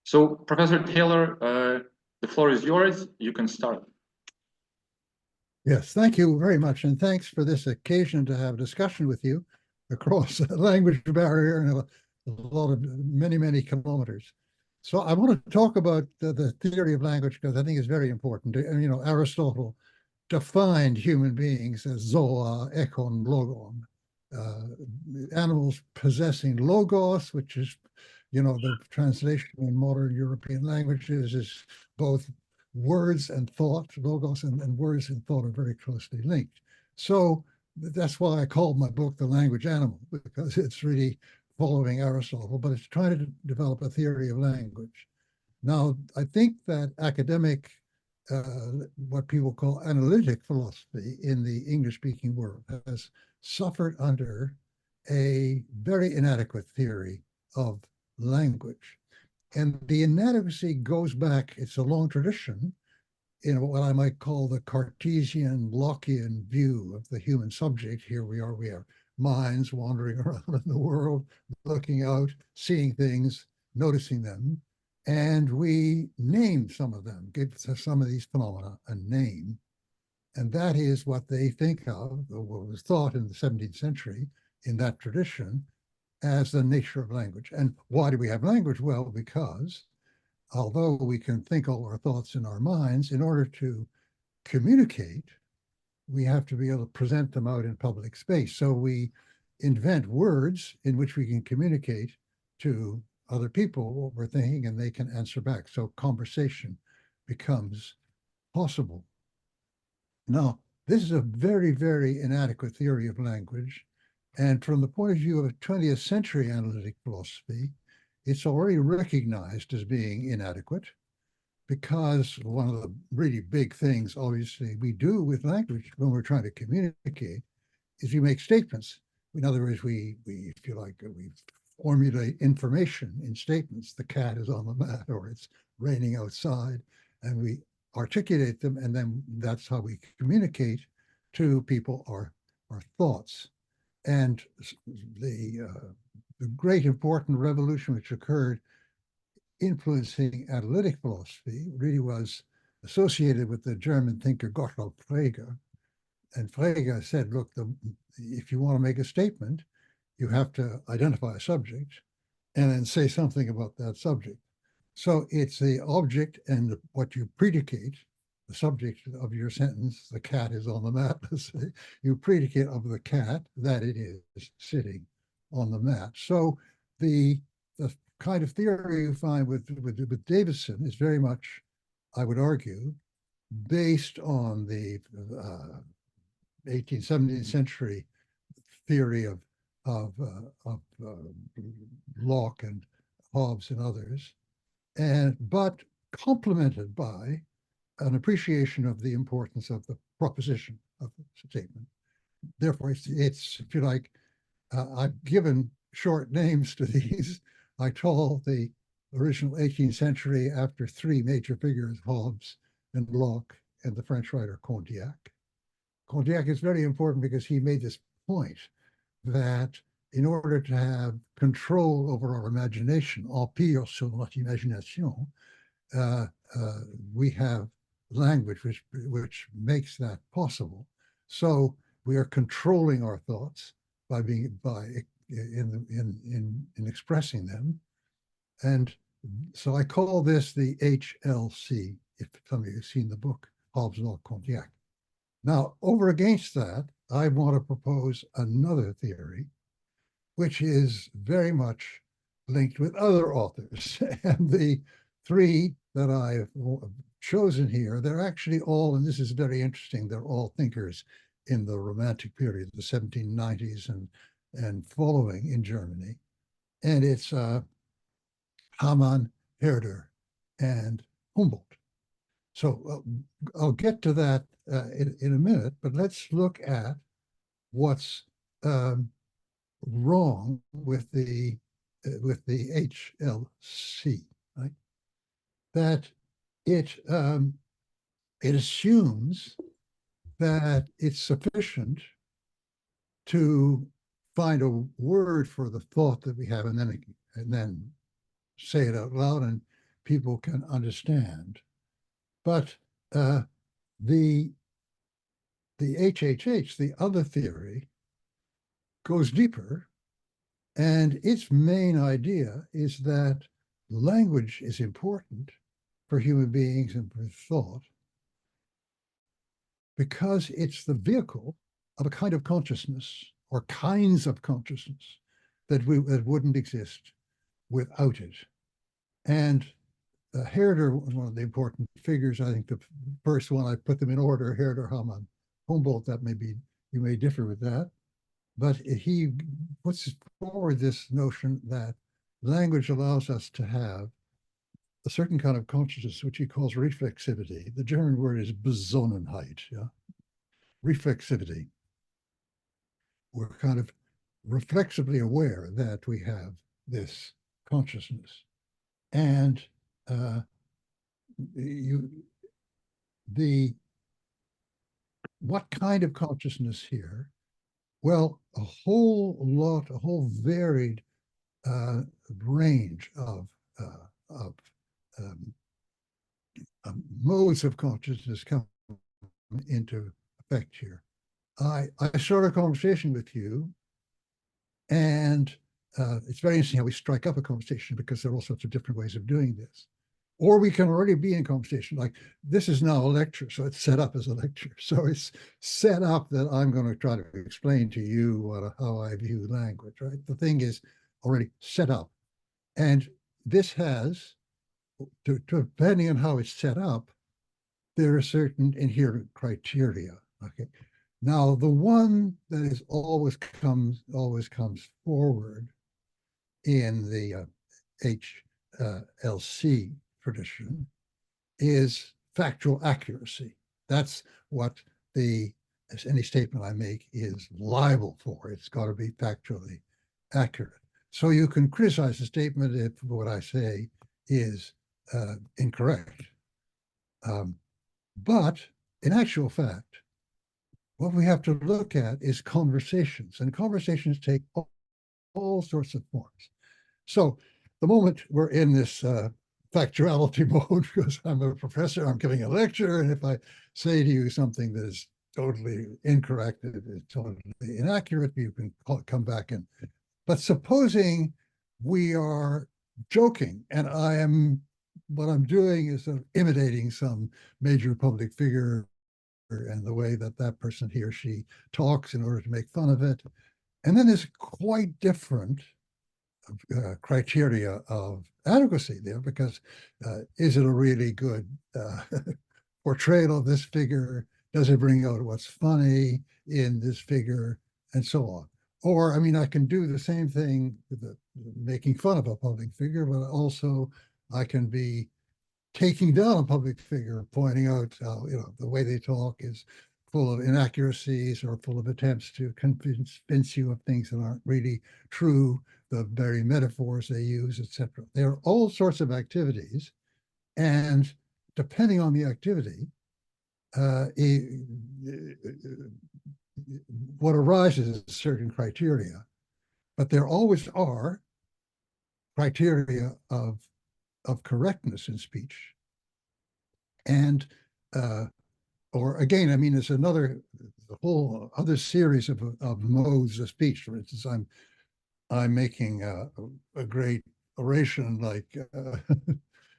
So, Professor Taylor, the floor is yours. You can start. Yes, thank you very much. And thanks for this occasion to have a discussion with you across a language barrier and a lot of many kilometers. So I want to talk about the theory of language because I think it's very important. And, you know, Aristotle defined human beings as zoa, ekon, logon. Animals possessing logos, which is, you know, the translation in modern European languages is both words and thought. Logos and words and thought are very closely linked. So that's why I called my book The Language Animal, because it's really following Aristotle, but it's trying to develop a theory of language. Now, I think that academic, what people call analytic philosophy in the English-speaking world has suffered under a very inadequate theory of language. And the inadequacy goes back, it's a long tradition, in what I might call the Cartesian Lockean view of the human subject. Here we have minds wandering around in the world, looking out, seeing things, noticing them, and we name some of them, give some of these phenomena a name. And that is what they think of, or what was thought in the 17th century in that tradition, as the nature of language. And why do we have language? Well, because although we can think all our thoughts in our minds, in order to communicate, we have to be able to present them out in public space. So we invent words in which we can communicate to other people what we're thinking, and they can answer back. So conversation becomes possible. Now, this is a very inadequate theory of language. And from the point of view of 20th century analytic philosophy, it's already recognized as being inadequate, because one of the really big things, obviously, we do with language when we're trying to communicate is we make statements. In other words, we if you like, we formulate information in statements. The cat is on the mat, or it's raining outside, and we articulate them, and then that's how we communicate to people our thoughts. And the great important revolution which occurred influencing analytic philosophy really was associated with the German thinker Gottlob Frege. And Frege said, look, if you want to make a statement, you have to identify a subject and then say something about that subject. So it's the object and what you predicate, the subject of your sentence, the cat is on the mat, let's say, you predicate of the cat that it is sitting on the mat. So the kind of theory you find with Davidson is very much, I would argue, based on the 18th, 17th century theory of Locke and Hobbes and others, but complemented by an appreciation of the importance of the proposition of the statement. Therefore, it's if you like, I've given short names to these. I call the original 18th century after three major figures, Hobbes and Locke and the French writer Condillac. Condillac is very important because he made this point that in order to have control over our imagination, empire sur notre imagination, we have language which makes that possible. So we are controlling our thoughts by in expressing them. And so I call this the HLC, if some of you have seen the book, Hobbes, Locke, Condillac. Now, over against that, I want to propose another theory, which is very much linked with other authors. And the three that I've chosen here, they're actually all, and this is very interesting, they're all thinkers in the Romantic period, the 1790s and following in Germany. And it's Hamann, Herder, and Humboldt. So I'll get to that in a minute, but let's look at what's wrong with the HLC, right? That it assumes that it's sufficient to find a word for the thought that we have and then say it out loud, and people can understand. But the HHH, the other theory, goes deeper, and its main idea is that language is important for human beings and for thought because it's the vehicle of a kind of consciousness or kinds of consciousness that wouldn't exist without it. And Herder, one of the important figures, I think the first one, I put them in order, Herder, Hamann, Humboldt, that may be, you may differ with that, but he puts forward this notion that language allows us to have a certain kind of consciousness, which he calls reflexivity. The German word is Besonnenheit, yeah? Reflexivity. We're kind of reflexively aware that we have this consciousness. And what kind of consciousness here? Well, a whole varied range of modes of consciousness come into effect here. I start a conversation with you, and it's very interesting how we strike up a conversation because there are all sorts of different ways of doing this. Or we can already be in conversation, like this is now a lecture, so it's set up as a lecture. So it's set up that I'm going to try to explain to you how I view language, right? The thing is already set up. And this has, depending on how it's set up, there are certain inherent criteria, okay? Now, the one that is always comes forward in the HLC tradition is factual accuracy. That's what any statement I make is liable for. It's got to be factually accurate. So you can criticize a statement if what I say is incorrect. But in actual fact, what we have to look at is conversations, and conversations take all sorts of forms. So the moment we're in this factuality mode, because I'm a professor, I'm giving a lecture, and if I say to you something that is totally incorrect, it is totally inaccurate, you can come back and, but supposing we are joking and what I'm doing is imitating some major public figure and the way that person, he or she, talks in order to make fun of it. And then there's quite different criteria of adequacy there, because is it a really good portrayal of this figure? Does it bring out what's funny in this figure, and so on? Or, I mean, I can do the same thing with making fun of a public figure, but also I can be taking down a public figure, pointing out how, the way they talk is full of inaccuracies or full of attempts to convince you of things that aren't really true, the very metaphors they use, etc. There are all sorts of activities, and depending on the activity, what arises is certain criteria, but there always are criteria of correctness in speech. And or again, I mean, there's a whole other series of modes of speech. For instance, I'm making a great oration like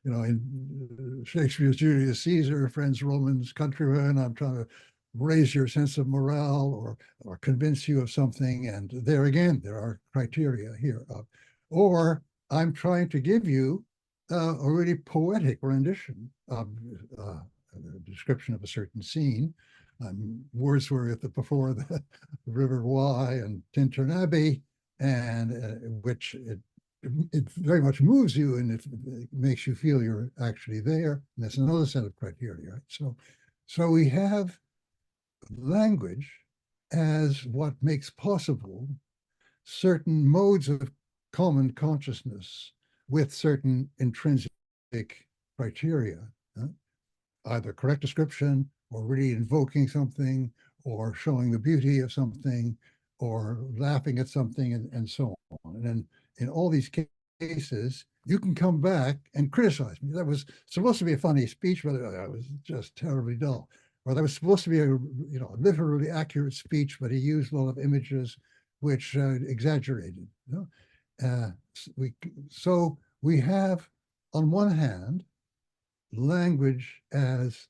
in Shakespeare's Julius Caesar, friends, Romans, countrymen. I'm trying to raise your sense of morale or convince you of something. And there again, there are criteria here. Or I'm trying to give you a really poetic rendition of a description of a certain scene. Wordsworth before the River Wye and Tintern Abbey, and which it very much moves you, and it makes you feel you're actually there. And that's another set of criteria. Right? So we have language as what makes possible certain modes of common consciousness with certain intrinsic criteria, either correct description or really invoking something or showing the beauty of something or laughing at something, and so on. And then in all these cases, you can come back and criticize me. That was supposed to be a funny speech, but it was just terribly dull. Or that was supposed to be a literally accurate speech, but he used a lot of images which exaggerated. So we have, on one hand, language as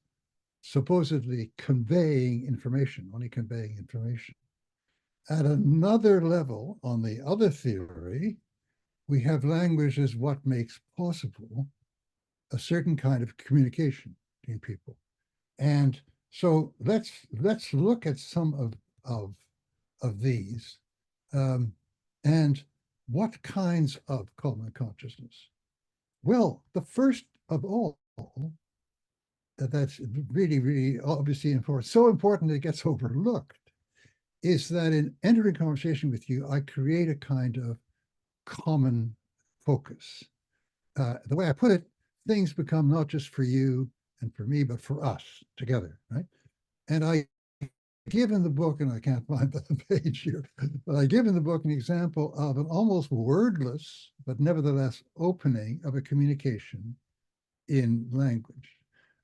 supposedly conveying information, only conveying information. At another level, on the other theory, we have language as what makes possible a certain kind of communication between people. And so let's look at some of these and what kinds of common consciousness. Well, the first of all, that's really, really obviously important, so important it gets overlooked, is that in entering conversation with you, I create a kind of common focus. The way I put it, things become not just for you and for me, but for us together, right? And I give in the book, and I can't find the page here, but I give in the book an example of an almost wordless, but nevertheless opening of a communication in language.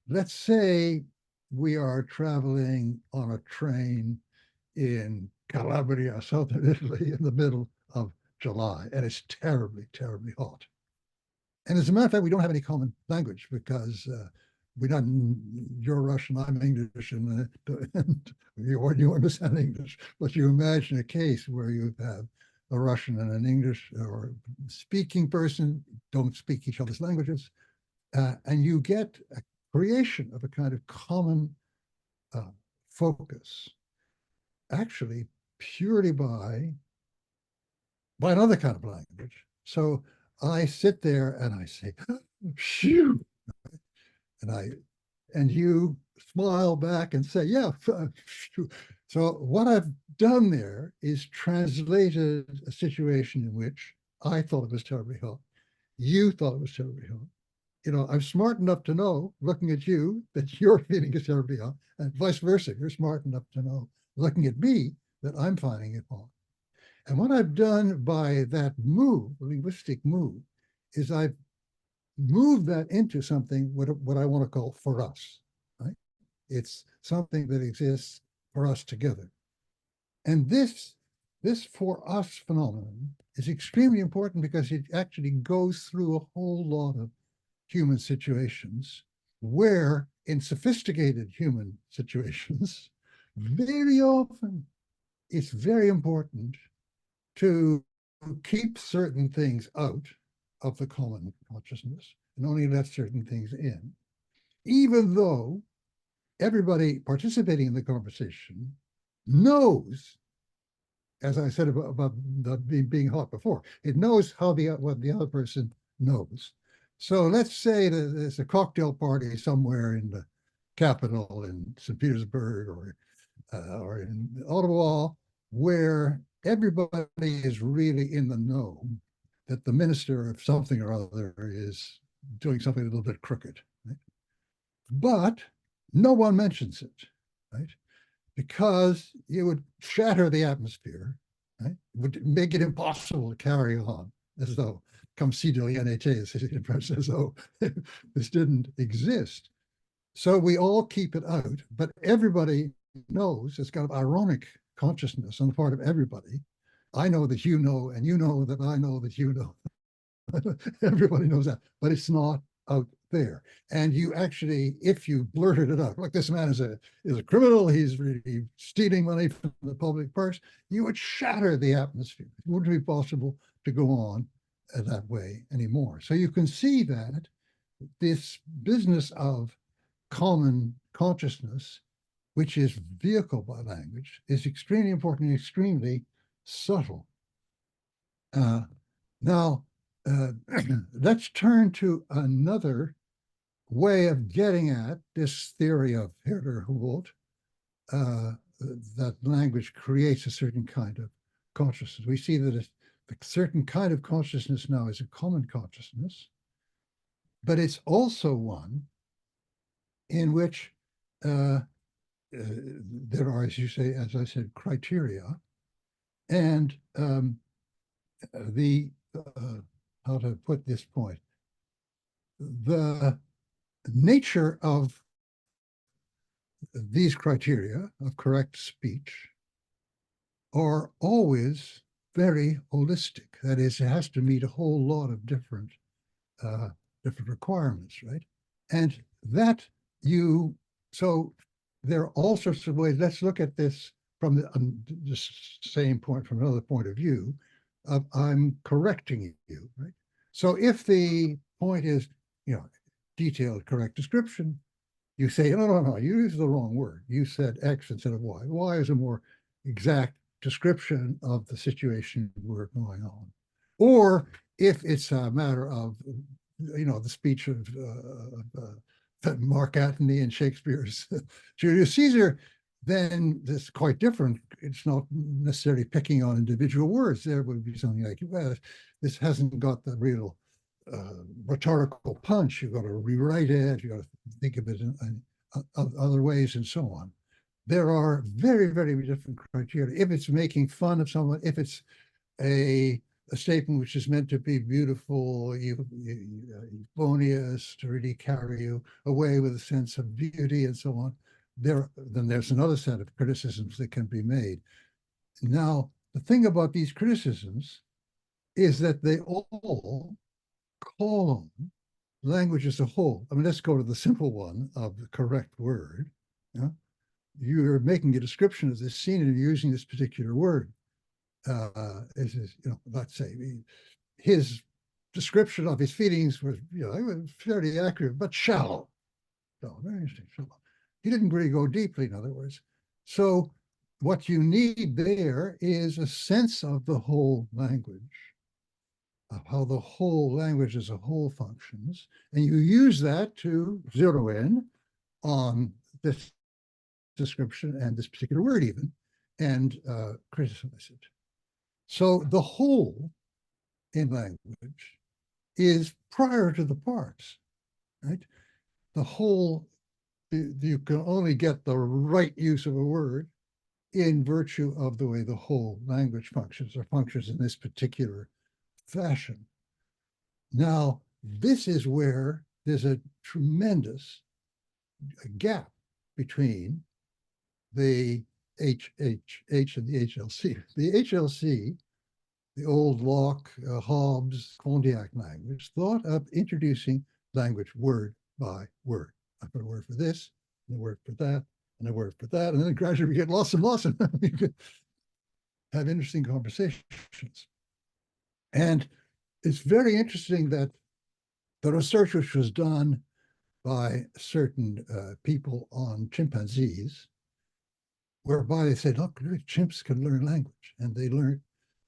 Let's say we are traveling on a train in Calabria, southern Italy, in the middle of July, and it's terribly, terribly hot. And as a matter of fact, we don't have any common language because you're Russian, I'm English, and you understand English. But you imagine a case where you have a Russian and an English or speaking person don't speak each other's languages, and you get a creation of a kind of common focus, actually purely by another kind of language. So I sit there and I say, phew, and you smile back and say, yeah. So what I've done there is translated a situation in which I thought it was terribly hot. You thought it was terribly hot. I'm smart enough to know, looking at you, that your feeling is terribly hot, and vice versa. You're smart enough to know, looking at me, that I'm finding it hot. And what I've done by that move, linguistic move, is I've moved that into something what I want to call for us, right? It's something that exists for us together. And this for us phenomenon is extremely important because it actually goes through a whole lot of human situations where, in sophisticated human situations, very often it's very important to keep certain things out of the common consciousness and only let certain things in, even though everybody participating in the conversation knows, as I said about being hot before, it knows what the other person knows. So let's say that there's a cocktail party somewhere in the capital in St. Petersburg or in Ottawa, where everybody is really in the know that the minister of something or other is doing something a little bit crooked, right? But no one mentions it, right? Because it would shatter the atmosphere, right? It would make it impossible to carry on, as though, comme si de rien n'était, in French, as though this didn't exist. So we all keep it out, but everybody knows, it's kind of ironic consciousness on the part of everybody. I know that you know, and you know that I know that you know. Everybody knows that, but it's not out there. And you actually, if you blurted it out, like this man is a criminal, he's really stealing money from the public purse, you would shatter the atmosphere. It wouldn't be possible to go on that way anymore. So you can see that this business of common consciousness, which is vehicled by language, is extremely important and extremely subtle. Now, let's turn to another way of getting at this theory of Herder-Humboldt, that language creates a certain kind of consciousness. We see that a certain kind of consciousness now is a common consciousness, but it's also one in which there are, as you say, as I said, criteria, and the how to put this point. The nature of these criteria of correct speech are always very holistic. That is, it has to meet a whole lot of different requirements, right? And that so there are all sorts of ways. Let's look at this from the same point, from another point of view of I'm correcting you, right? So if the point is, detailed, correct description, you say, no, you used the wrong word. You said X instead of Y. Y is a more exact description of the situation we're going on. Or if it's a matter of, the speech of Mark Antony and Shakespeare's Julius Caesar, then it's quite different. It's not necessarily picking on individual words. There would be something like, well, this hasn't got the real rhetorical punch. You've got to rewrite it. You've got to think of it in other ways and so on. There are very, very different criteria. If it's making fun of someone, if it's a statement which is meant to be beautiful, euphonious, to really carry you away with a sense of beauty and so on, then there's another set of criticisms that can be made. Now, the thing about these criticisms is that they all call on language as a whole. I mean, let's go to the simple one of the correct word. You're making a description of this scene and you're using this particular word. Let's say his description of his feelings was, fairly accurate, but shallow. So very interesting, shallow. He didn't really go deeply, in other words. So what you need there is a sense of the whole language, of how the whole language as a whole functions, and you use that to zero in on this description and this particular word even, and criticize it. So the whole in language is prior to the parts, right? The whole, you can only get the right use of a word in virtue of the way the whole language functions, or functions in this particular fashion. Now, this is where there's a tremendous gap between the H and the HLC. The HLC, the old Locke, Hobbes, Condillac language, thought of introducing language word by word. I put a word for this, and a word for that, and a word for that, and then gradually we get lost and lost, and you could have interesting conversations. And it's very interesting that the research which was done by certain people on chimpanzees, whereby they said, look, chimps can learn language. And they learned,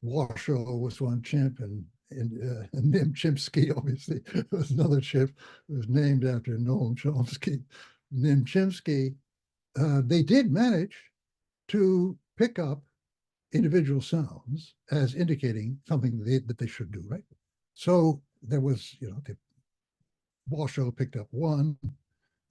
Washoe was one chimp, and Nim Chimpsky, obviously, was another chimp. It was named after Noam Chomsky. Nim Chimpsky, they did manage to pick up individual sounds as indicating something that they should do, right? So there was, Washoe picked up 1, and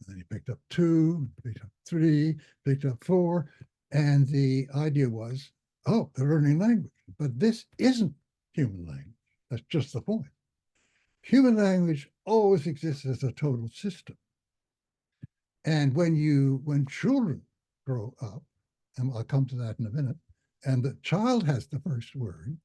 then he picked up 2, picked up 3, picked up 4, and the idea was, oh, they're learning language. But this isn't human language. That's just the point. Human language always exists as a total system. And when children grow up, and I'll come to that in a minute, and the child has the first word,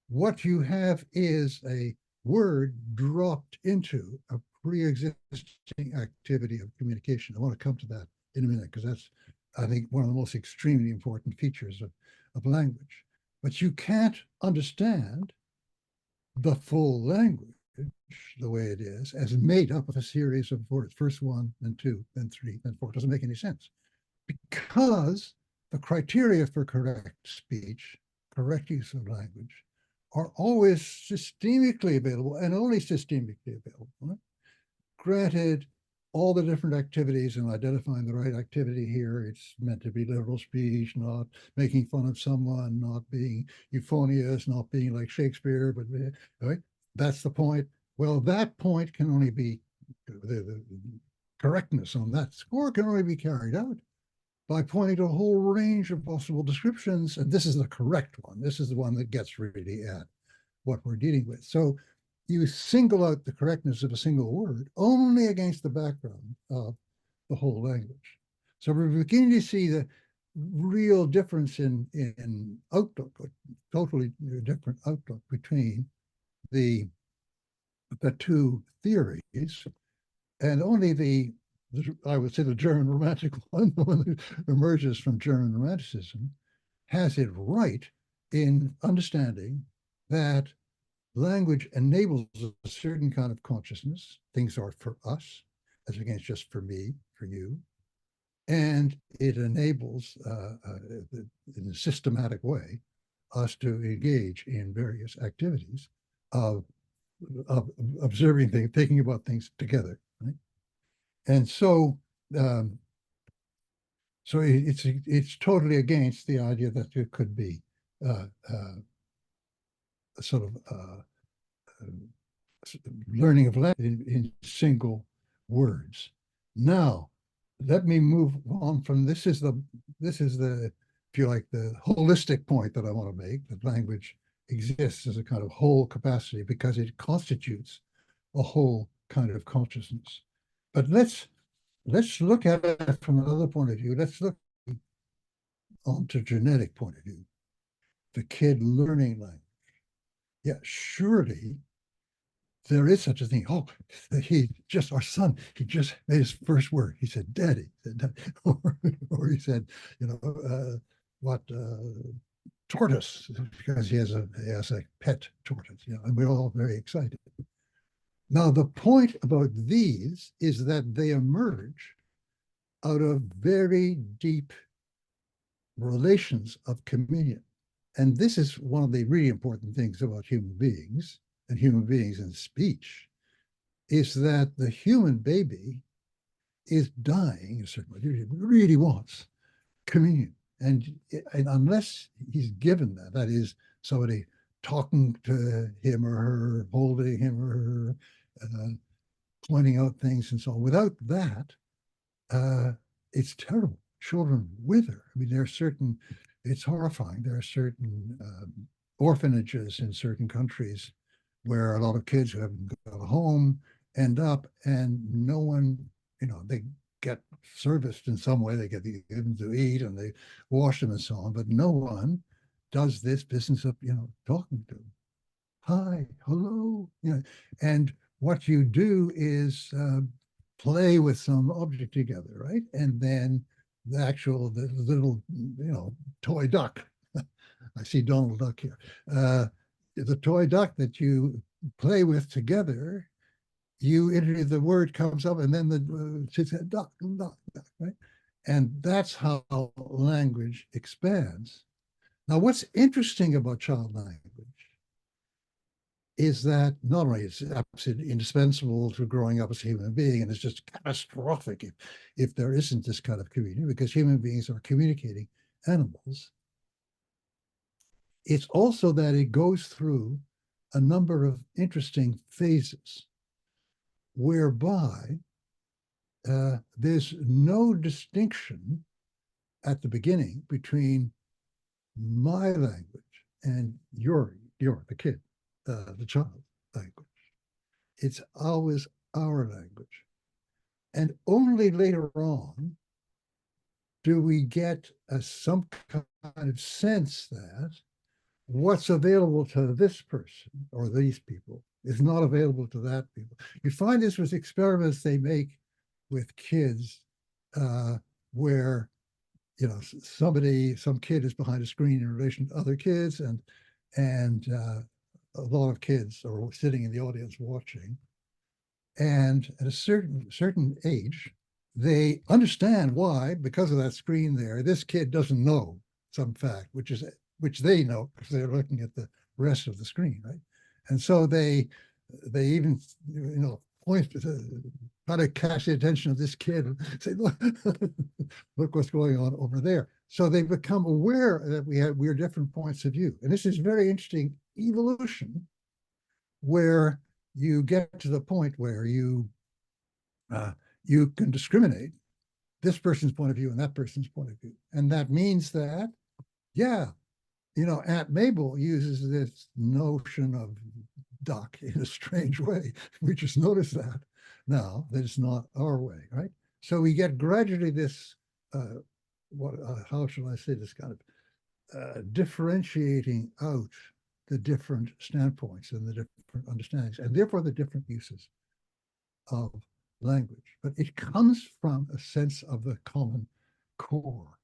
what you have is a word dropped into a pre-existing activity of communication. I want to come to that in a minute, because that's, I think, one of the most extremely important features of language. But you can't understand the full language the way it is as made up of a series of words, first 1, then 2, then 3, then 4. It doesn't make any sense, because the criteria for correct speech, correct use of language, are always systemically available, and only systemically available. Right? Granted, all the different activities and identifying the right activity here, it's meant to be liberal speech, not making fun of someone, not being euphonious, not being like Shakespeare, but right? That's the point. Well, that point can only be, the correctness on that score can only be carried out by pointing to a whole range of possible descriptions. And this is the correct one. This is the one that gets really at what we're dealing with. So you single out the correctness of a single word only against the background of the whole language. So we're beginning to see the real difference in outlook, a totally different outlook between the two theories, and only the I would say the German Romantic one, the one that emerges from German Romanticism, has it right in understanding that language enables a certain kind of consciousness. Things are for us, as against just for me, for you. And it enables, in a systematic way, us to engage in various activities of observing things, thinking about things together, right? And so, it's totally against the idea that there could be a sort of learning of language in single words. Now, let me move on from this is the, if you like, the holistic point that I want to make, that language exists as a kind of whole capacity because it constitutes a whole kind of consciousness. But let's look at it from another point of view. Let's look onto genetic point of view. The kid learning language. Yeah, surely there is such a thing. Oh, our son, he just made his first word. He said, "Daddy," or he said, tortoise, because he has a pet tortoise, and we're all very excited. Now, the point about these is that they emerge out of very deep relations of communion. And this is one of the really important things about human beings and speech, is that the human baby is dying, certainly, really wants communion. And unless he's given that is somebody talking to him or her, holding him or her, pointing out things and so on, without that, it's terrible. Children wither. I mean, it's horrifying. There are certain orphanages in certain countries where a lot of kids who haven't got a home end up, and no one, they get serviced in some way. They get them to eat and they wash them and so on, but no one does this business of, talking to them. Hi, hello, and what you do is play with some object together, right? And then the little, toy duck. I see Donald Duck here. The toy duck that you play with together, the word comes up, and then she said duck, duck, duck, right? And that's how language expands. Now, what's interesting about child language is that not only is it absolutely indispensable to growing up as a human being, and it's just catastrophic if there isn't this kind of community, because human beings are communicating animals. It's also that it goes through a number of interesting phases whereby there's no distinction at the beginning between my language and the kid, the child language. It's always our language. And only later on do we get some kind of sense that what's available to this person or these people is not available to that people. You find this with experiments they make with kids where, some kid is behind a screen in relation to other kids, and a lot of kids are sitting in the audience watching. And at a certain age, they understand why, because of that screen there, this kid doesn't know some fact, which they know because they're looking at the rest of the screen, right? And so they even, point to try to catch the attention of this kid and say, look what's going on over there. So they become aware that we're different points of view. And this is very interesting evolution, where you get to the point where you can discriminate this person's point of view and that person's point of view. And that means that, Aunt Mabel uses this notion of duck in a strange way. We just noticed that now that it's not our way, right? So we get gradually this, how shall I say this, kind of differentiating out the different standpoints and the different understandings, and therefore the different uses of language. But it comes from a sense of the common core.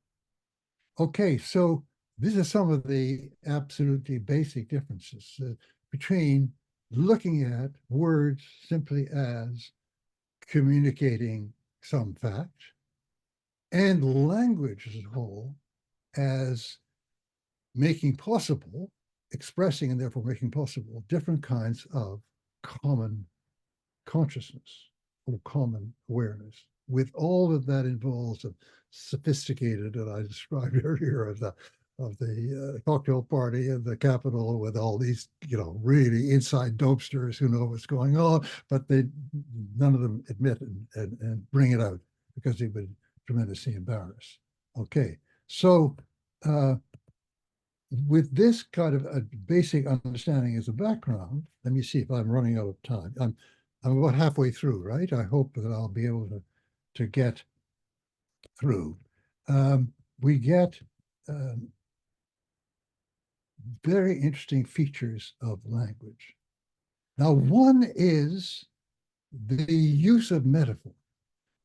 Okay, so these are some of the absolutely basic differences between looking at words simply as communicating some fact and language as a whole as making possible, expressing and therefore making possible different kinds of common consciousness or common awareness, with all of that involves of sophisticated, that I described earlier, of the cocktail party and the Capitol with all these, really inside dopesters who know what's going on, but none of them admit and bring it out because they would tremendously embarrassed. Okay, so with this kind of a basic understanding as a background, let me see if I'm running out of time. I'm about halfway through, right? I hope that I'll be able to get through. We get very interesting features of language. Now, one is the use of metaphor,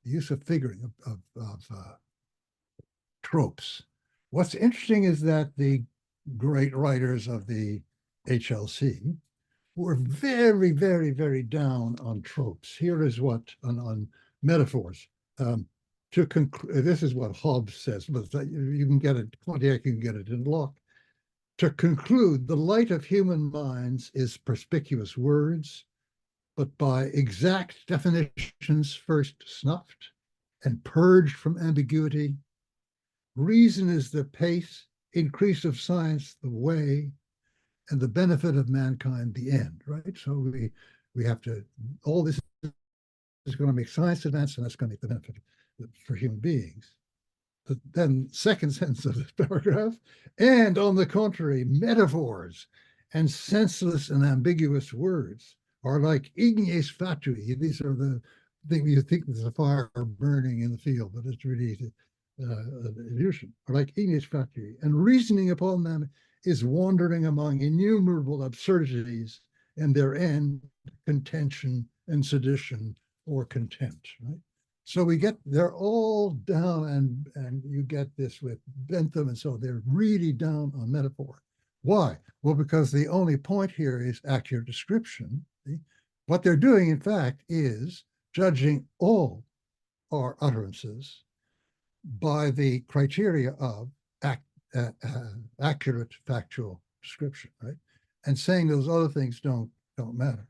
the use of figuring, of tropes. What's interesting is that the great writers of the HLC were very, very, very down on tropes. Here is what, on metaphors. This is what Hobbes says, but you can get it, Pontiac, you can get it in Locke. To conclude, the light of human minds is perspicuous words, but by exact definitions first snuffed and purged from ambiguity. Reason is the pace, increase of science the way, and the benefit of mankind the end, right? So we have to, all this is going to make science advance, and that's going to make the benefit for human beings. But then second sentence of this paragraph, and on the contrary, metaphors and senseless and ambiguous words are like ignes fatui. These are the things you think there's a fire burning in the field, but it's really an illusion, are like ignes fatui, and reasoning upon them is wandering among innumerable absurdities, and their end, contention and sedition or contempt, right? So they're all down, and you get this with Bentham, and so they're really down on metaphor. Why? Well, because the only point here is accurate description. See? What they're doing, in fact, is judging all our utterances by the criteria of accurate factual description, right? And saying those other things don't matter.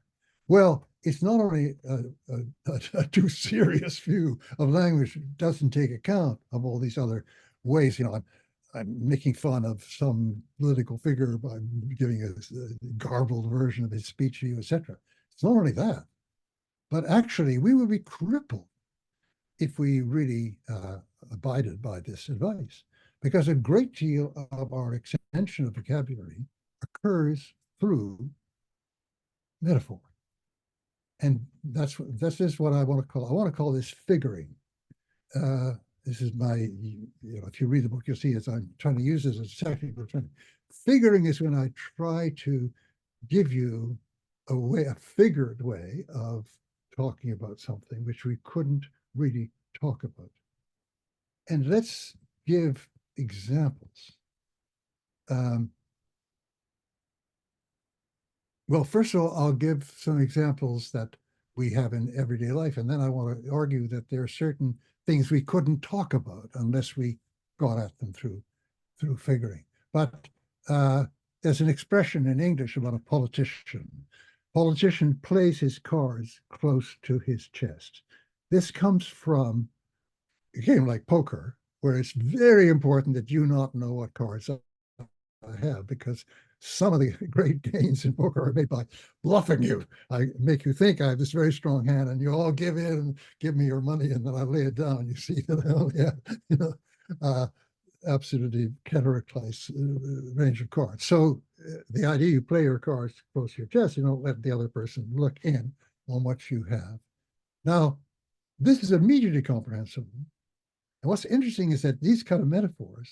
Well, it's not only a too serious view of language, it doesn't take account of all these other ways. I'm making fun of some political figure by giving a garbled version of his speech to you, etc. It's not only that, but actually we would be crippled if we really abided by this advice, because a great deal of our extension of vocabulary occurs through metaphor. And this is what I want to call this figuring. This is my, if you read the book, you'll see as I'm trying to use this as a technical term. Figuring is when I try to give you a figured way of talking about something which we couldn't really talk about. And let's give examples. Well, first of all, I'll give some examples that we have in everyday life, and then I want to argue that there are certain things we couldn't talk about unless we got at them through figuring. But there's an expression in English about a politician. Politician plays his cards close to his chest. This comes from a game like poker, where it's very important that you not know what cards I have, because some of the great gains in poker are made by bluffing you. I make you think I have this very strong hand, and you all give in and give me your money, and then I lay it down. You see that I only have, absolutely characterized range of cards. So the idea you play your cards close to your chest, you don't let the other person look in on what you have. Now, this is immediately comprehensible. And what's interesting is that these kind of metaphors,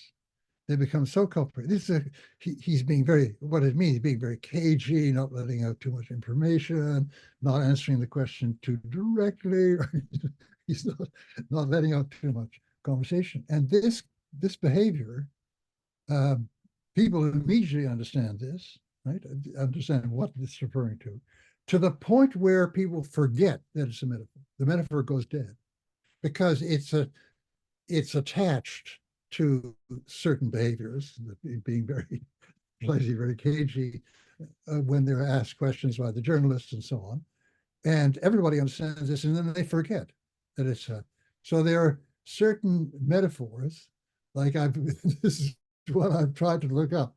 they become so complicated. This is he's being very, what it means, being very cagey, not letting out too much information, not answering the question too directly. He's not letting out too much conversation. And this behavior, people immediately understand this, right? Understand what this is referring to the point where people forget that it's a metaphor. The metaphor goes dead because it's attached to certain behaviors, being very lazy, very cagey, when they're asked questions by the journalists and so on. And everybody understands this, and then they forget that it's so there are certain metaphors, like this is what I've tried to look up.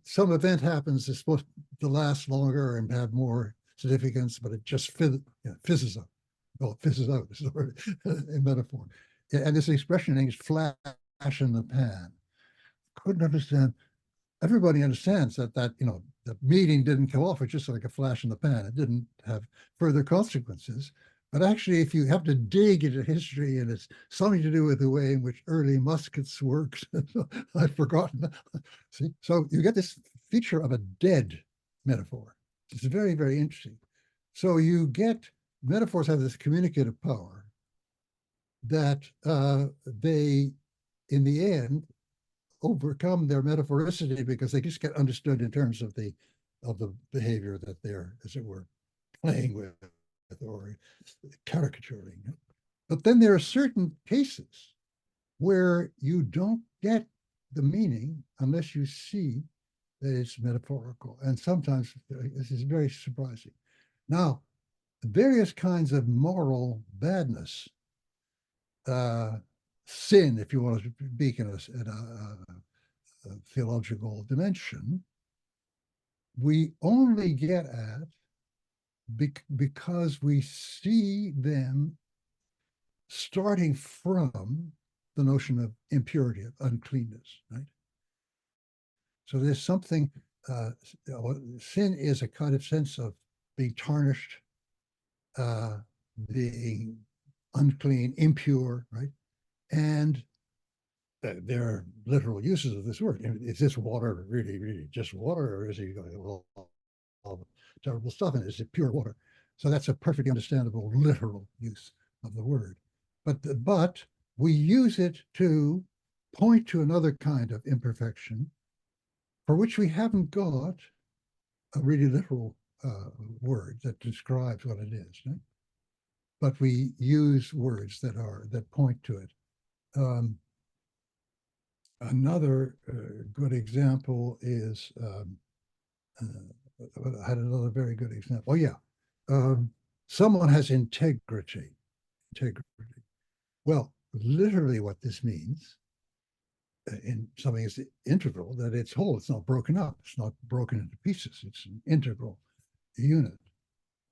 Some event happens, it's supposed to last longer and have more significance, but it just fizzes out. Well, it fizzes out, is a metaphor. And this expression is flash in the pan. Couldn't understand. Everybody understands that the meeting didn't go off. It's just like a flash in the pan. It didn't have further consequences. But actually, if you have to dig into history, and it's something to do with the way in which early muskets worked, I've forgotten. See, so you get this feature of a dead metaphor. It's very, very interesting. So you get metaphors have this communicative power that they, in the end, overcome their metaphoricity because they just get understood in terms of the behavior that they're, as it were, playing with or caricaturing. But then there are certain cases where you don't get the meaning unless you see that it's metaphorical. And sometimes this is very surprising. Now, various kinds of moral badness, sin, if you want to speak in a theological dimension, we only get at because we see them starting from the notion of impurity, of uncleanness, right? So there's something, sin is a kind of sense of being tarnished, being unclean, impure, right? And there are literal uses of this word. Is this water really, really just water, or is it all terrible stuff in it? Is it pure water? So that's a perfectly understandable literal use of the word. But we use it to point to another kind of imperfection for which we haven't got a really literal word that describes what it is, right? But we use words that point to it. Another good example is, I had another very good example. Oh yeah, someone has integrity. Well, literally what this means in something is integral, that it's whole, it's not broken up, it's not broken into pieces, it's an integral unit.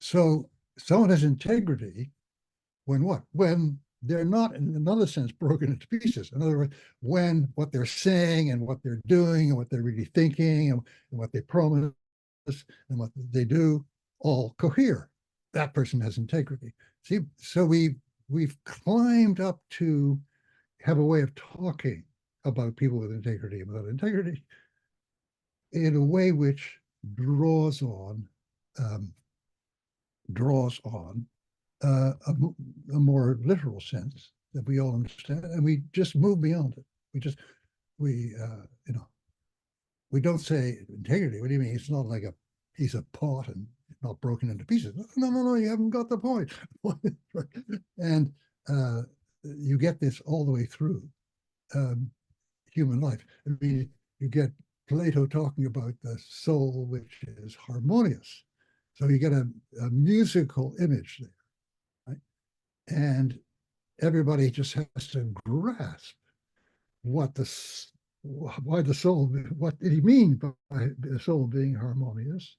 So someone has integrity when what? When they're not, in another sense, broken into pieces. In other words, when what they're saying and what they're doing and what they're really thinking and what they promise and what they do all cohere. That person has integrity. See, so we've climbed up to have a way of talking about people with integrity and without integrity in a way which draws on a more literal sense that we all understand, and we just move beyond it. We don't say integrity. What do you mean? It's not like a piece of pot and not broken into pieces. No, you haven't got the point. And you get this all the way through human life. I mean, you get Plato talking about the soul, which is harmonious. So you get a musical image there. And everybody just has to grasp why the soul, what did he mean by the soul being harmonious?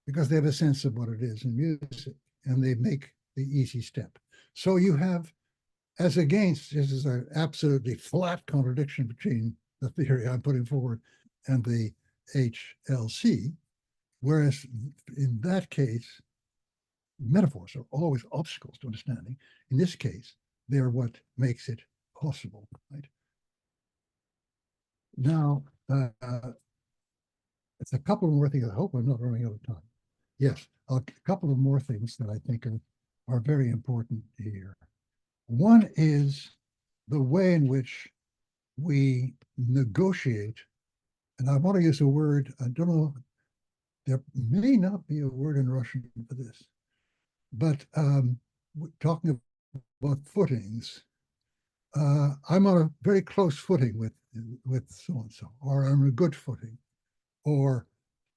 Because they have a sense of what it is in music, and they make the easy step. So you have, as against, this is an absolutely flat contradiction between the theory I'm putting forward and the HLC, whereas in that case, metaphors are always obstacles to understanding. In this case, they're what makes it possible, right? Now, it's a couple more things. I hope I'm not running out of time. Yes, a couple of more things that I think are very important here. One is the way in which we negotiate, and I want to use a word, I don't know, there may not be a word in Russian for this, but talking about footings, I'm on a very close footing with so-and-so, or I'm on a good footing, or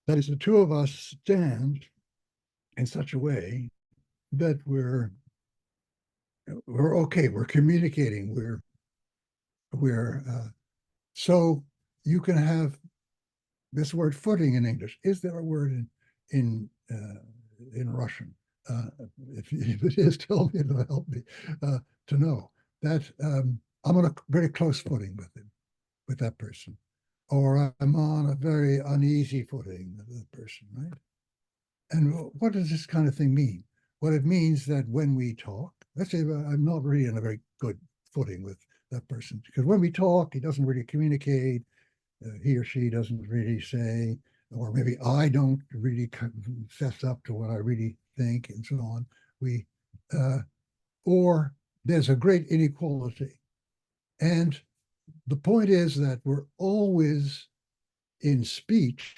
that is the two of us stand in such a way that we're okay, we're communicating, so you can have this word footing in English. Is there a word in Russian? If it is, tell me, it'll help me to know that I'm on a very close footing with that person, or I'm on a very uneasy footing with that person, right? And what does this kind of thing mean? Well, it means that when we talk, let's say I'm not really on a very good footing with that person, because when we talk, he doesn't really communicate, he or she doesn't really say, or maybe I don't really fess up to what I really think, and so on. Or there's a great inequality. And the point is that we're always in speech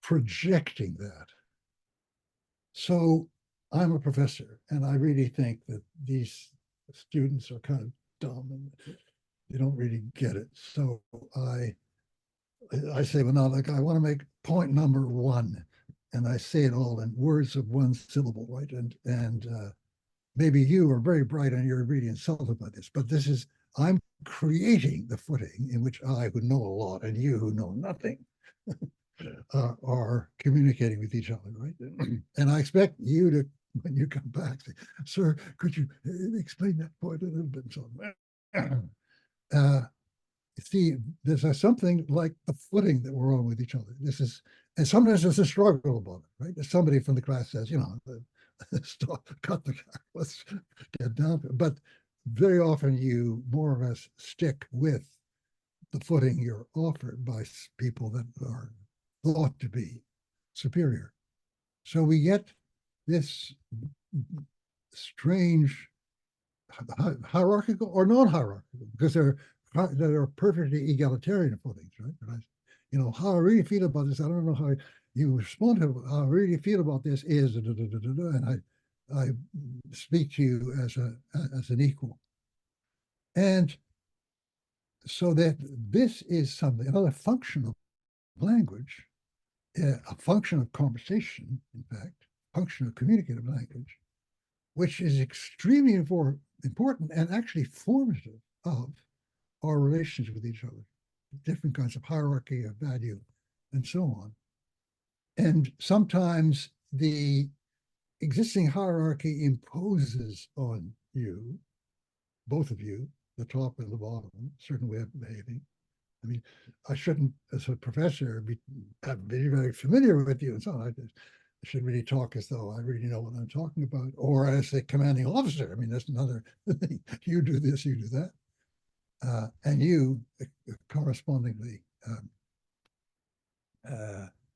projecting that. So I'm a professor, and I really think that these students are kind of dumb and they don't really get it. So I say, well, now, like, I want to make point number one, and I say it all in words of one syllable, right? And maybe you are very bright and you're really insulted by this, but this is, I'm creating the footing in which I, who know a lot, and you, who know nothing, are communicating with each other, right? And I expect you to, when you come back, say, sir, could you explain that point a little bit? So, see, there's something like the footing that we're on with each other. This is, and sometimes there's a struggle about it, right? If somebody from the class says, you know, stop, cut the, let's get down. But very often you more or less stick with the footing you're offered by people that are thought to be superior. So we get this strange hierarchical or non-hierarchical, because there are perfectly egalitarian footings, right? You know, how I really feel about this, I don't know how you respond to it. How I really feel about this is, and I speak to you as an equal. And so that this is something, another function of language, a function of conversation, in fact, function of communicative language, which is extremely important and actually formative of our relations with each other, different kinds of hierarchy of value, and so on. And sometimes the existing hierarchy imposes on you, both of you, the top and the bottom, a certain way of behaving. I mean, I shouldn't, as a professor, be very familiar with you and so on. I should really talk as though I really know what I'm talking about, or as a commanding officer. I mean, that's another thing. You do this, you do that. And you correspondingly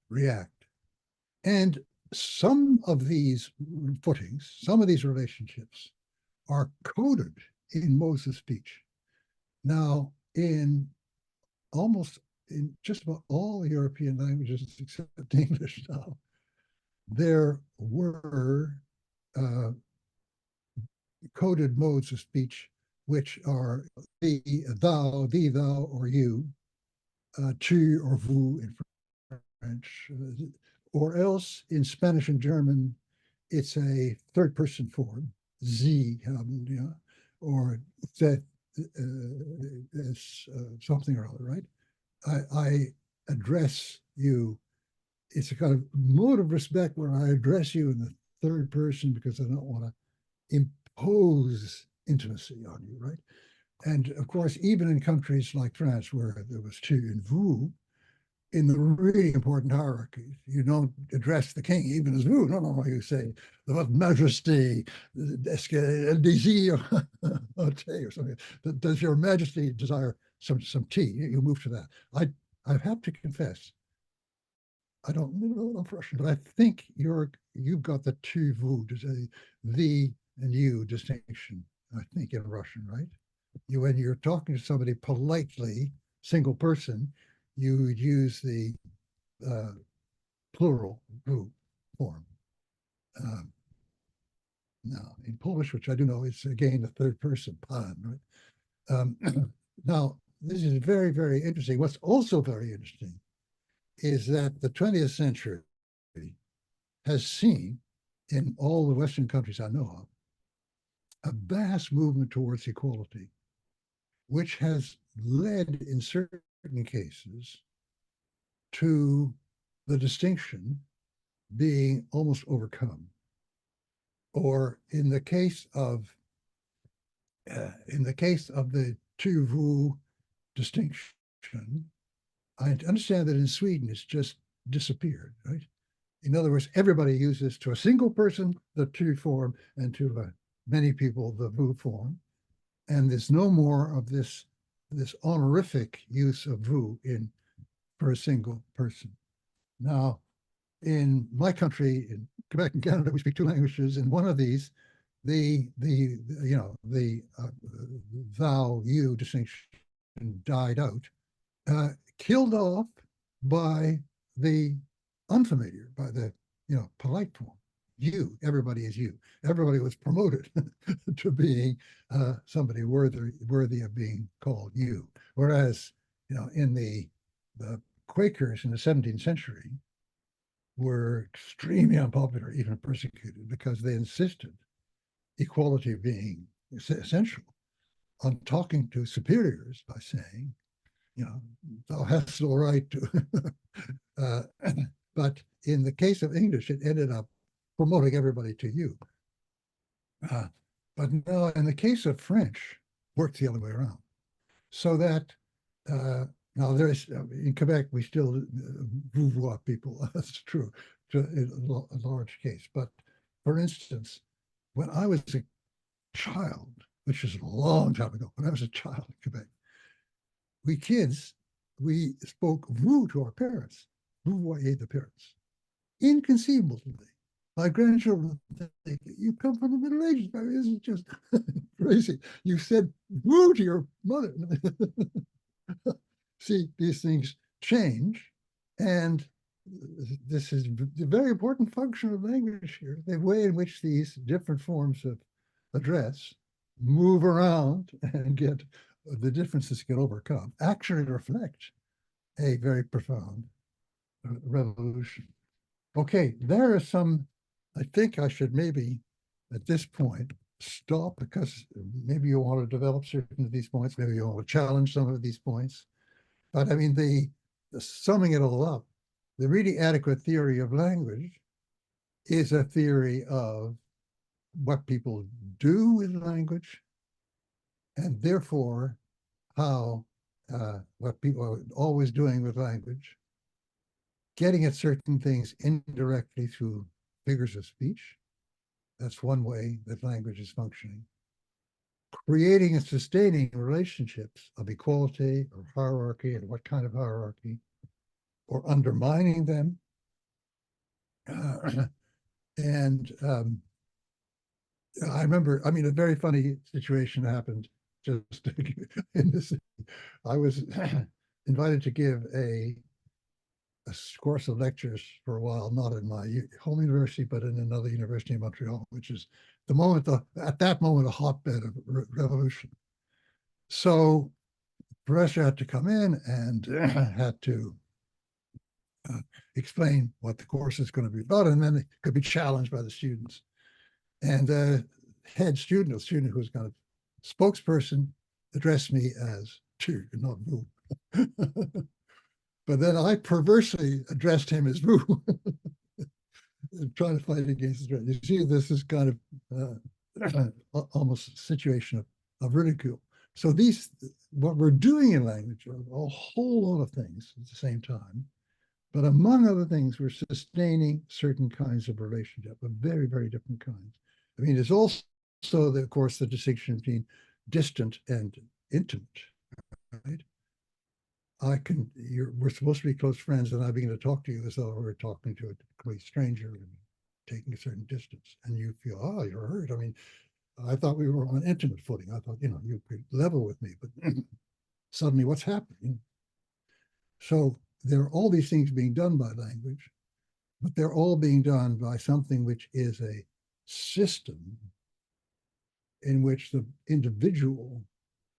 react. And some of these footings, some of these relationships are coded in modes of speech. Now, in just about all European languages except English now, there were coded modes of speech which are thee, thou, or you, tu or vous in French, or else in Spanish and German, it's a third person form, sie haben, yeah, or that is something or other, right? I address you. It's a kind of mode of respect where I address you in the third person because I don't want to impose intimacy on you, right? And of course, even in countries like France, where there was tu and vous, in the really important hierarchies, you don't address the king even as vous. No, you say, the Majesty, désir or something. Does your Majesty desire some tea? You move to that. I have to confess, I don't know enough Russian, but I think you've got the tu vous, to say the and you distinction, I think, in Russian, right? When you're talking to somebody politely, single person, you would use the plural vous form. Now, in Polish, which I do know, it's again the third person, pan, right? Now, this is very, very interesting. What's also very interesting is that the 20th century has seen, in all the Western countries I know of, a vast movement towards equality, which has led in certain cases to the distinction being almost overcome. Or in the case of the tu vous distinction, I understand that in Sweden it's just disappeared, right? In other words, everybody uses to a single person the tu form, and to many people the vous form, and there's no more of this honorific use of vous for a single person. Now, in my country, in Quebec and Canada, we speak two languages, and one of these, the thou you distinction died out, killed off by the unfamiliar, by the polite form. You, everybody is you. Everybody was promoted to being somebody worthy of being called you. Whereas, in the Quakers in the 17th century were extremely unpopular, even persecuted, because they insisted equality being essential on talking to superiors by saying, thou hast no right to. But in the case of English, it ended up promoting everybody to you. But now, in the case of French, works the other way around. So that now there's in Quebec, we still vouvoie people. That's true to a large case. But for instance, when I was a child, which is a long time ago, when I was a child in Quebec, we spoke vous to our parents, vouvoyer the parents. Inconceivable to me. My grandchildren think, you come from the Middle Ages. I mean, this is just crazy. You said woo to your mother. See, these things change, and this is a very important function of language here. The way in which these different forms of address move around and get the differences get overcome actually reflect a very profound revolution. Okay, there are some, I think I should maybe at this point stop, because maybe you want to develop certain of these points, maybe you want to challenge some of these points. But I mean, the summing it all up, the really adequate theory of language is a theory of what people do with language, and therefore how what people are always doing with language, getting at certain things indirectly through figures of speech. That's one way that language is functioning. Creating and sustaining relationships of equality or hierarchy, and what kind of hierarchy, or undermining them. I remember, I mean, a very funny situation happened just in this. I was invited to give a course of lectures for a while, not in my home university, but in another university in Montreal, which is at that moment, a hotbed of revolution. So the professor had to come in and had to explain what the course is going to be about, and then it could be challenged by the students. And the head student, a student who was kind of spokesperson, addressed me as tu, not vous. But then I perversely addressed him as vous, trying to fight against the trend. You see, this is kind of almost a situation of ridicule. So what we're doing in language are a whole lot of things at the same time. But among other things, we're sustaining certain kinds of relationship, of very, very different kinds. I mean, there's also, of course, the distinction between distant and intimate, right? We're supposed to be close friends, and I begin to talk to you as though we're talking to a complete stranger and taking a certain distance, and you feel, oh, you're hurt. I mean, I thought we were on an intimate footing. I thought, you could level with me, but suddenly what's happening? So there are all these things being done by language, but they're all being done by something which is a system in which the individual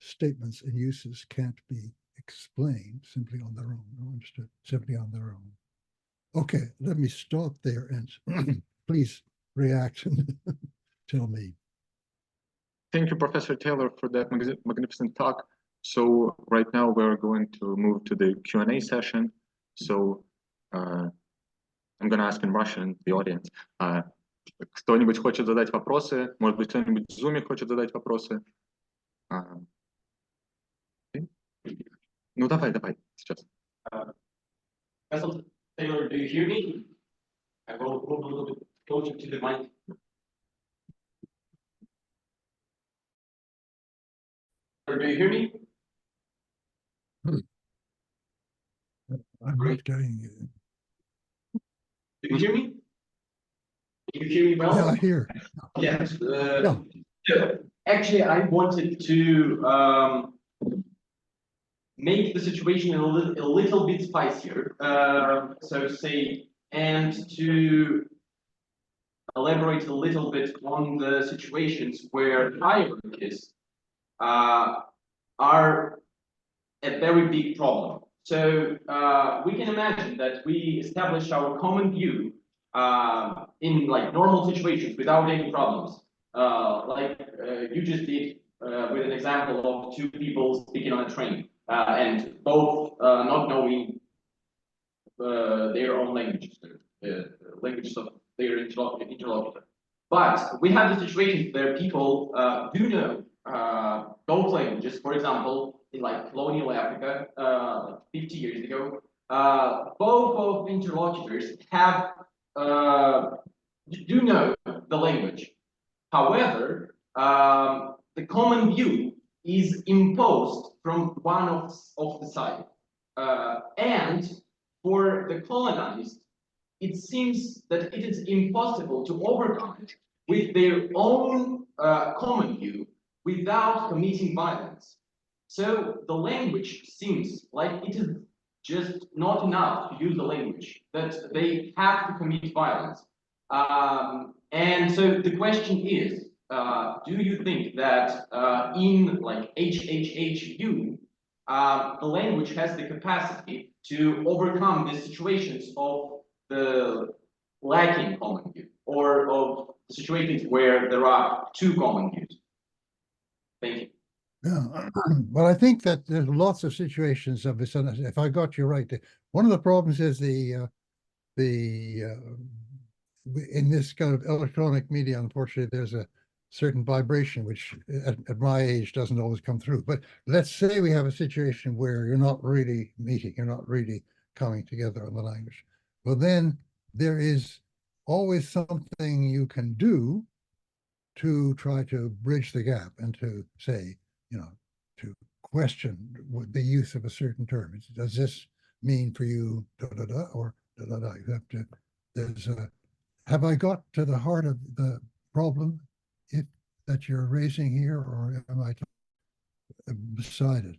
statements and uses can't be explained simply on their own, or understood simply on their own. Okay, let me stop there and please react and tell me. Thank you, Professor Taylor, for that magnificent talk. So right now we're going to move to the Q&A session. So I'm going to ask in Russian the audience. Кто-нибудь хочет задать вопросы? Может быть, кто-нибудь в Zoom хочет задать вопросы? Ну, давай, сейчас. Professor Taylor, do you hear me? I will move a little bit closer to the mic. Do you hear me? I'm not getting you. Do you hear me? Can you hear me well? Yeah, I hear. Yes. Yeah. So actually, I wanted to make the situation a little bit spicier, so to say, and to elaborate a little bit on the situations where hierarchies are a very big problem. So we can imagine that we establish our common view in like normal situations without any problems, like you just did with an example of two people speaking on a train and both not knowing their own languages, languages of their interlocutor. But we have the situations where people do know both languages. For example, in like colonial Africa, 50 years ago, both of interlocutors have do know the language. However, the common view is imposed from one of the side, and for the colonized, it seems that it is impossible to overcome it with their own common view without committing violence. So the language seems like it is just not enough to use the language, that they have to commit violence. And so the question is, do you think that in like HHHU, the language has the capacity to overcome the situations of the lacking common view, or of situations where there are two common views? Thank you. Yeah, well, I think that there's lots of situations of this. If I got you right, one of the problems is in this kind of electronic media, unfortunately, there's a certain vibration which at my age doesn't always come through. But let's say we have a situation where you're not really meeting, you're not really coming together on the language. Well, then there is always something you can do to try to bridge the gap and to say, to question the use of a certain term. Does this mean for you da da da or da da da? You have to. Have I got to the heart of the problem that you're raising here, or am I beside it?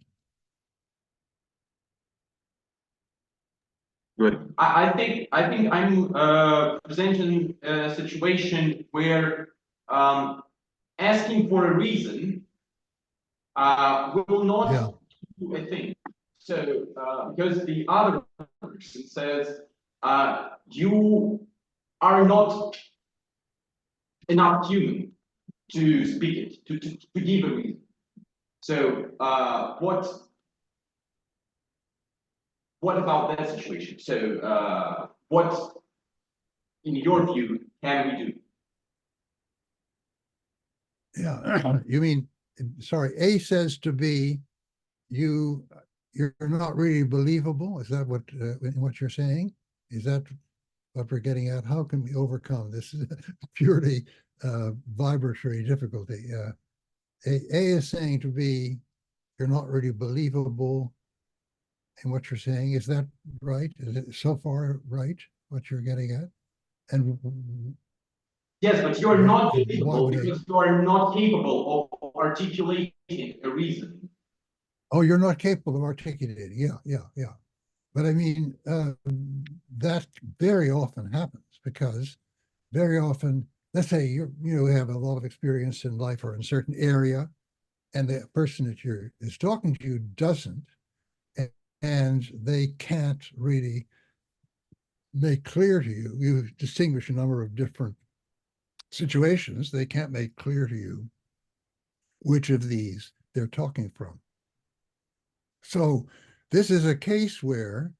Good. I think I'm presenting a situation where asking for a reason will not do a thing. So because the other person says you are not enough human to speak it, to give a reason. So what about that situation? So what, in your view, can we do? Yeah, you mean, sorry, A says to B, you're not really believable. Is that what you're saying? Is that what we're getting at? How can we overcome this purely vibratory difficulty? A is saying to B, you're not really believable in what you're saying. Is that right? Is it so far right, what you're getting at? And yes, but you're not why believable would because you are not capable of articulating a reason. Oh, you're not capable of articulating. Yeah. But I mean, that very often happens because very often, let's say you have a lot of experience in life or in a certain area, and the person that is talking to you doesn't, and they can't really make clear to you. You distinguish a number of different situations. They can't make clear to you which of these they're talking from. So this is a case where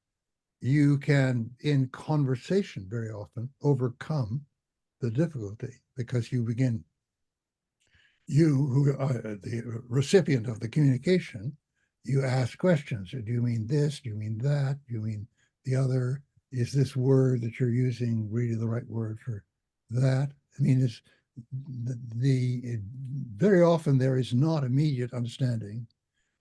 you can, in conversation very often, overcome the difficulty because you begin, you who are the recipient of the communication, you ask questions. Do you mean this? Do you mean that? Do you mean the other? Is this word that you're using really the right word for that? I mean, it's very often there is not immediate understanding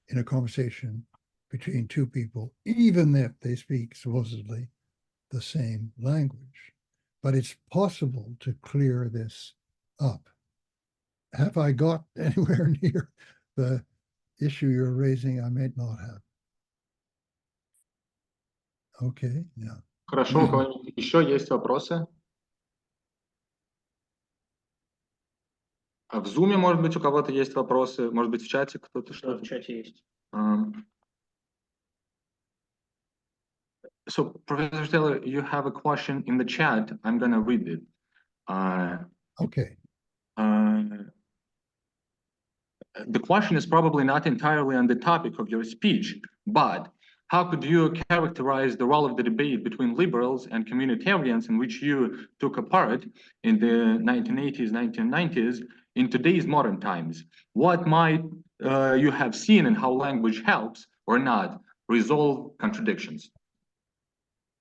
in a conversation between two people, even if they speak supposedly the same language. But it's possible to clear this up. Have I got anywhere near the issue you're raising? I may not have. Okay, yeah. Хорошо, у кого-нибудь еще есть вопросы? А в Zoom, может быть, у кого-то есть вопросы? Может быть, в чате кто-то что-то? В чате есть. So, Professor Taylor, you have a question in the chat. I'm going to read it. Okay. The question is probably not entirely on the topic of your speech, but how could you characterize the role of the debate between liberals and communitarians in which you took a part in the 1980s, 1990s in today's modern times? What might you have seen in how language helps or not resolve contradictions?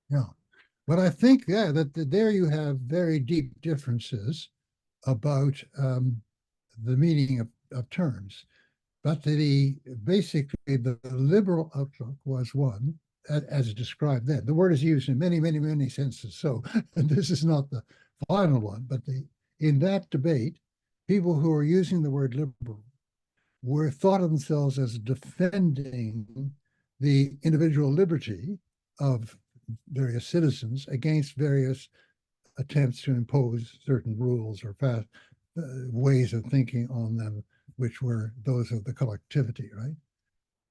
Yeah, but I think, yeah, that there you have very deep differences about the meaning of terms. But basically the liberal outlook was one, as described then. The word is used in many, many, many senses. So and this is not the final one, but in that debate, people who are using the word liberal were thought of themselves as defending the individual liberty of various citizens against various attempts to impose certain rules or ways of thinking on them, which were those of the collectivity, right?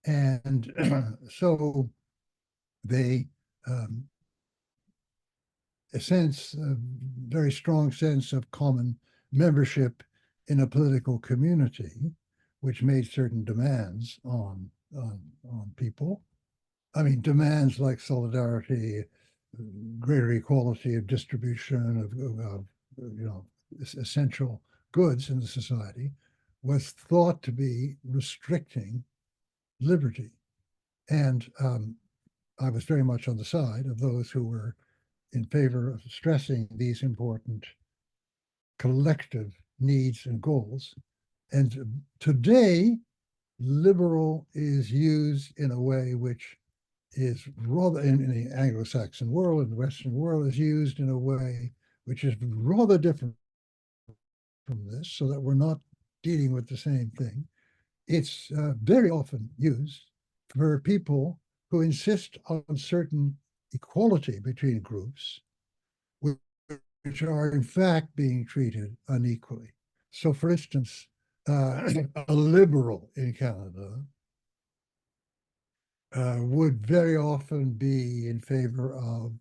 And so they, a very strong sense of common membership in a political community, which made certain demands on people. I mean, demands like solidarity, greater equality of distribution of essential goods in the society, was thought to be restricting liberty. And I was very much on the side of those who were in favor of stressing these important collective needs and goals. And today, liberal is used in a way which is rather, in the Anglo-Saxon world, in the Western world, is used in a way which is rather different from this, so that we're not dealing with the same thing. It's very often used for people who insist on certain equality between groups, which are in fact being treated unequally. So for instance, a liberal in Canada would very often be in favor of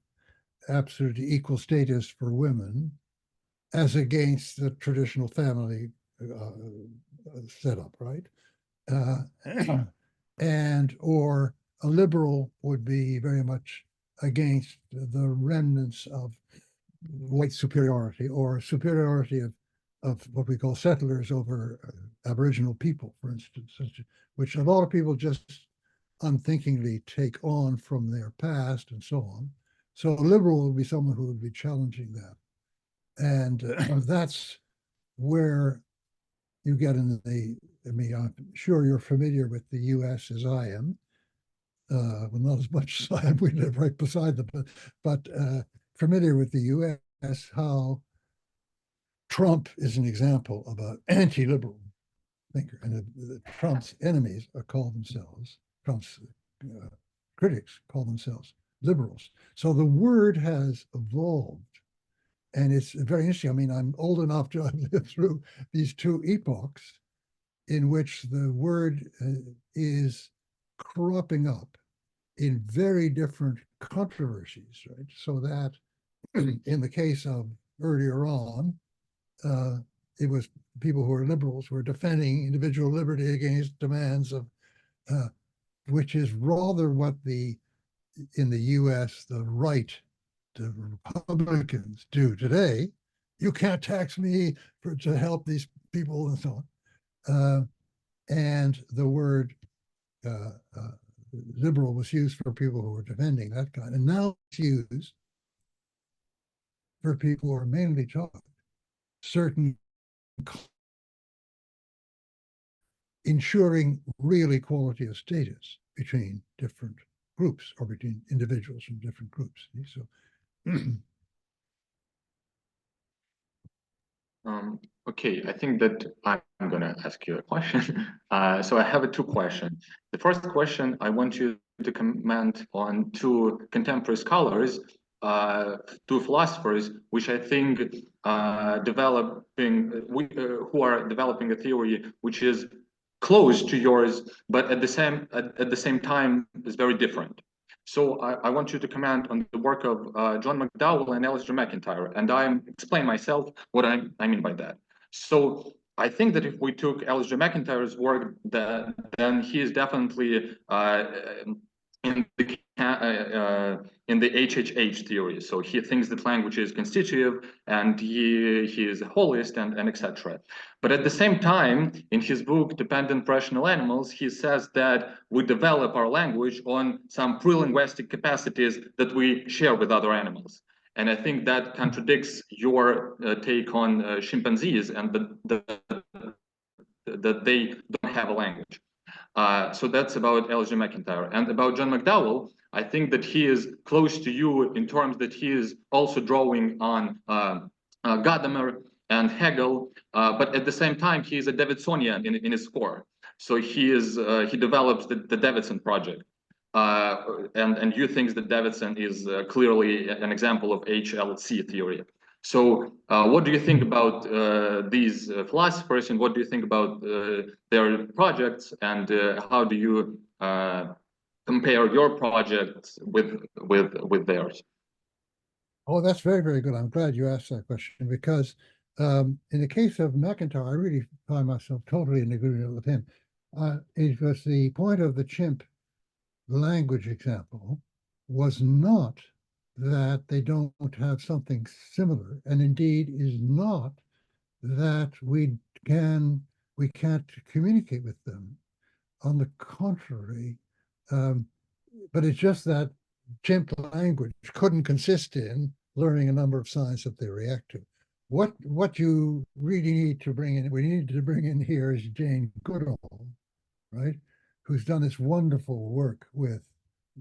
absolutely equal status for women as against the traditional family setup, right? Or a liberal would be very much against the remnants of white superiority or superiority of what we call settlers over Aboriginal people, for instance, which a lot of people just unthinkingly take on from their past and so on, So a liberal would be someone who would be challenging that. And that's where you get in the, I mean, I'm sure you're familiar with the US as I am. Well, not as much as I am, we live right beside them, but familiar with the US, how Trump is an example of an anti-liberal thinker, and Trump's enemies are called themselves, Trump's critics call themselves liberals. So the word has evolved, and it's very interesting. I mean, I'm old enough to have lived through these two epochs in which the word is cropping up in very different controversies, right? So that in the case of earlier on, it was people who were liberals who were defending individual liberty against demands of, which is rather what in the US, the right, the Republicans do today. You can't tax me to help these people and so on. And the word liberal was used for people who were defending that kind. And now it's used for people who are mainly taught certain ensuring real equality of status between different groups or between individuals from different groups. So okay, I think that I'm going to ask you a question. So I have two questions. The first question, I want you to comment on two contemporary scholars, two philosophers, which I think who are developing a theory which is close to yours, but at the same time is very different. So I want you to comment on the work of John McDowell and Alistair McIntyre, and I explain myself what I mean by that. So I think that if we took Alistair McIntyre's work, then he is definitely in the HHH theory. So he thinks that language is constitutive, and he is a holist, and etc. But at the same time, in his book Dependent Rational Animals, he says that we develop our language on some pre-linguistic capacities that we share with other animals. And I think that contradicts your take on chimpanzees and that they don't have a language. So that's about Alistair McIntyre. And about John McDowell, I think that he is close to you in terms that he is also drawing on Gadamer and Hegel, but at the same time, he is a Davidsonian in his core. So he develops the Davidson project. And you think that Davidson is clearly an example of HLC theory. So what do you think about these philosophers, and what do you think about their projects, and how do you compare your projects with theirs? Oh, that's very, very good. I'm glad you asked that question, because in the case of McIntyre, I really find myself totally in agreement with him. It was the point of the chimp language example was not that they don't have something similar, and indeed is not that we can't communicate with them. On the contrary, but it's just that chimp language couldn't consist in learning a number of signs that they react to. What you really need to bring in, we need to bring in here is Jane Goodall, right? Who's done this wonderful work with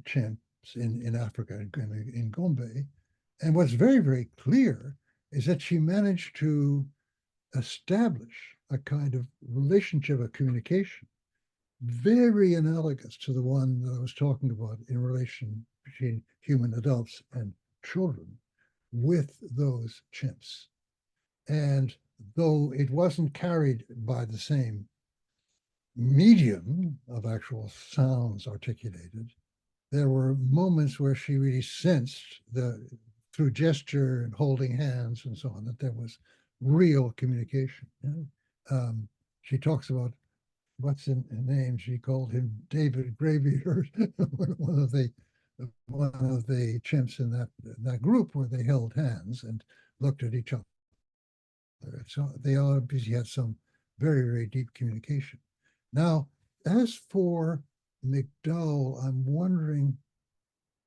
chimps in Africa, in Gombe. And what's very, very clear is that she managed to establish a kind of relationship of communication, very analogous to the one that I was talking about in relation between human adults and children with those chimps. And though it wasn't carried by the same medium of actual sounds articulated, there were moments where she really sensed through gesture and holding hands and so on, that there was real communication. She talks about, what's in name? She called him David Graveeater, one of the chimps in that group, where they held hands and looked at each other. So they obviously had some very, very deep communication. Now, as for McDowell, I'm wondering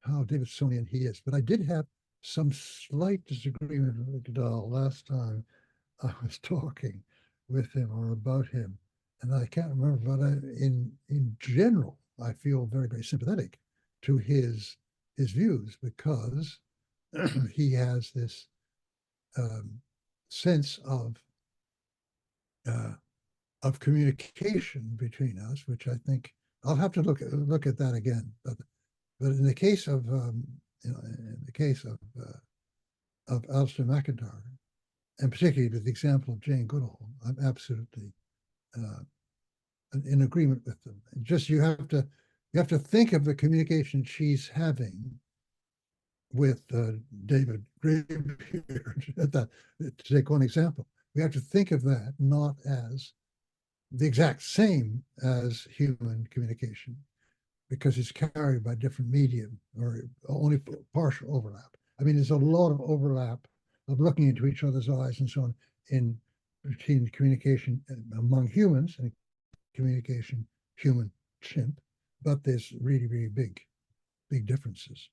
how Davidsonian he is. But I did have some slight disagreement with McGill last time I was talking with him or about him, and I can't remember, but in general, I feel very, very sympathetic to his views, because he has this sense of communication between us, which I think I'll have to look at that again. But in the case of in the case of Alistair McIntyre, and particularly with the example of Jane Goodall, I'm absolutely in agreement with them. Just you have to think of the communication she's having with David Greybeard. To take one example, we have to think of that not as the exact same as human communication, because it's carried by different medium or only partial overlap. I mean, there's a lot of overlap of looking into each other's eyes and so on in between communication among humans and communication human chimp, but there's really, really big differences.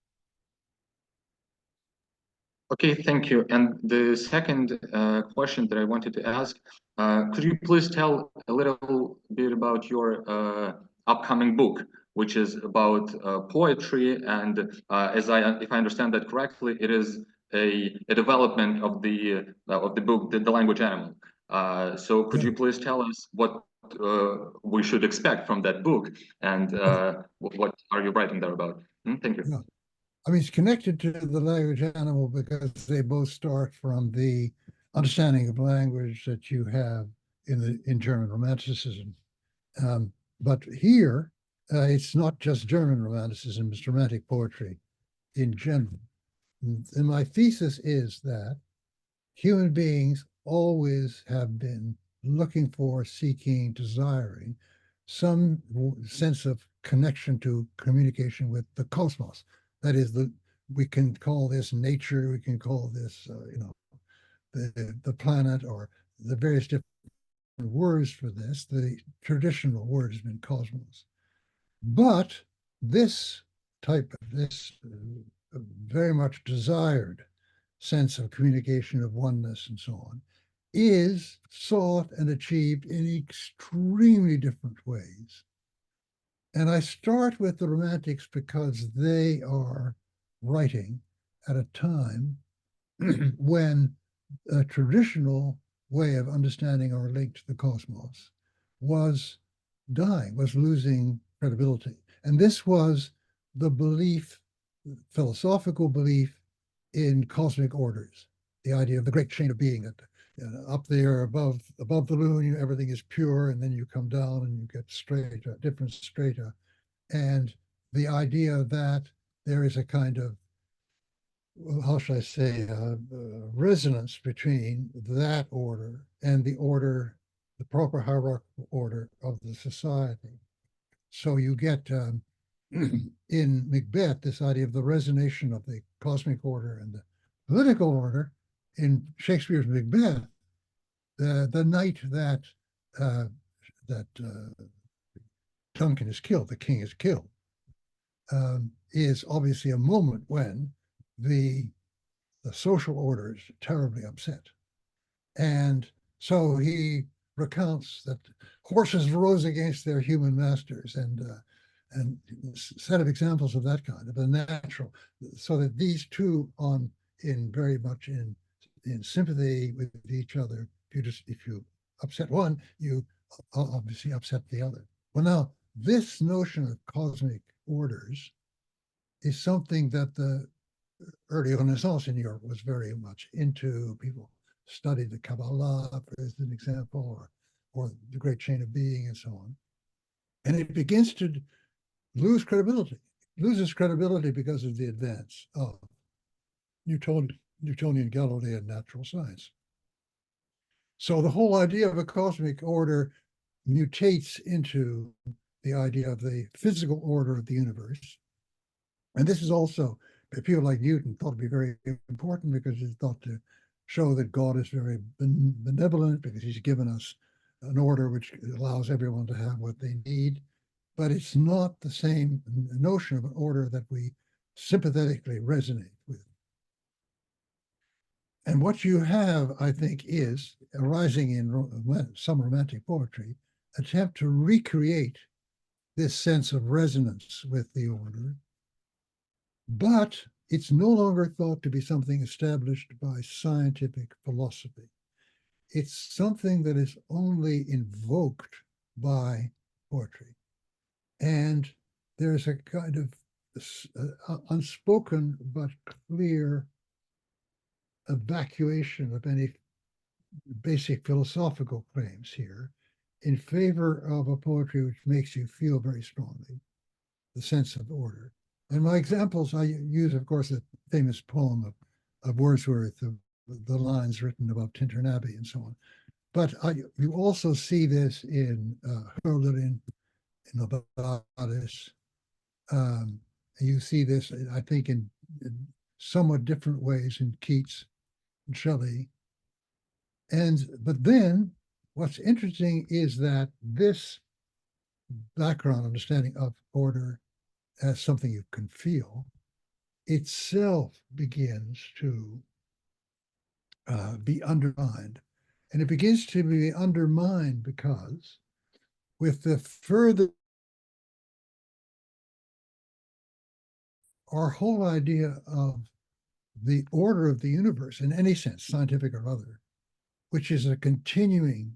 Okay, thank you. And the second question that I wanted to ask, could you please tell a little bit about your upcoming book, which is about poetry, and if I understand that correctly, it is a development of the book, the language animal. So could you please tell us what we should expect from that book, and what are you writing there about? Thank you. Yeah. I mean, it's connected to the language animal because they both start from the understanding of language that you have in German Romanticism. But here, it's not just German Romanticism, it's Romantic poetry in general. And my thesis is that human beings always have been looking for, seeking, desiring some sense of connection to communication with the cosmos. That is, we can call this nature, we can call this, the planet, or the various different words for this. The traditional word has been cosmos. But this very much desired sense of communication, of oneness, and so on, is sought and achieved in extremely different ways. And I start with the Romantics because they are writing at a time when a traditional way of understanding our link to the cosmos was dying, was losing credibility. And this was the belief, philosophical belief in cosmic orders, the idea of the great chain of being, that up there above the moon, everything is pure, and then you come down and you get strata, different strata. And the idea that there is a kind of, how should I say, resonance between that order and the order, the proper hierarchical order of the society. So you get in Macbeth this idea of the resonation of the cosmic order and the political order. In Shakespeare's Macbeth, the night that Duncan is killed, the king is killed, is obviously a moment when the social order is terribly upset. And so he recounts that horses rose against their human masters, and a set of examples of that kind, of the natural, so that these two very much in sympathy with each other. If you upset one, you obviously upset the other. Well, now this notion of cosmic orders is something that the early Renaissance in Europe was very much into. People studied the Kabbalah, as an example, or the great chain of being, and so on. And it begins to lose credibility. It loses credibility because of the advance of Newtonian Galilean natural science. So the whole idea of a cosmic order mutates into the idea of the physical order of the universe. And this is also, people like Newton thought to be very important, because he thought to show that God is very benevolent, because he's given us an order which allows everyone to have what they need. But it's not the same notion of an order that we sympathetically resonate with. And what you have, I think, is arising in some romantic poetry, attempt to recreate this sense of resonance with the order, but it's no longer thought to be something established by scientific philosophy. It's something that is only invoked by poetry. And there's a kind of unspoken but clear evacuation of any basic philosophical claims here in favor of a poetry which makes you feel very strongly the sense of order. And my examples, I use, of course, the famous poem of Wordsworth, the lines written about Tintern Abbey and so on. But you also see this in Hölderlin, in Novalis. You see this, I think, in somewhat different ways in Keats and Shelley. But then what's interesting is that this background understanding of order as something you can feel itself begins to be undermined. And it begins to be undermined because with the further, our whole idea of the order of the universe in any sense, scientific or other, which is a continuing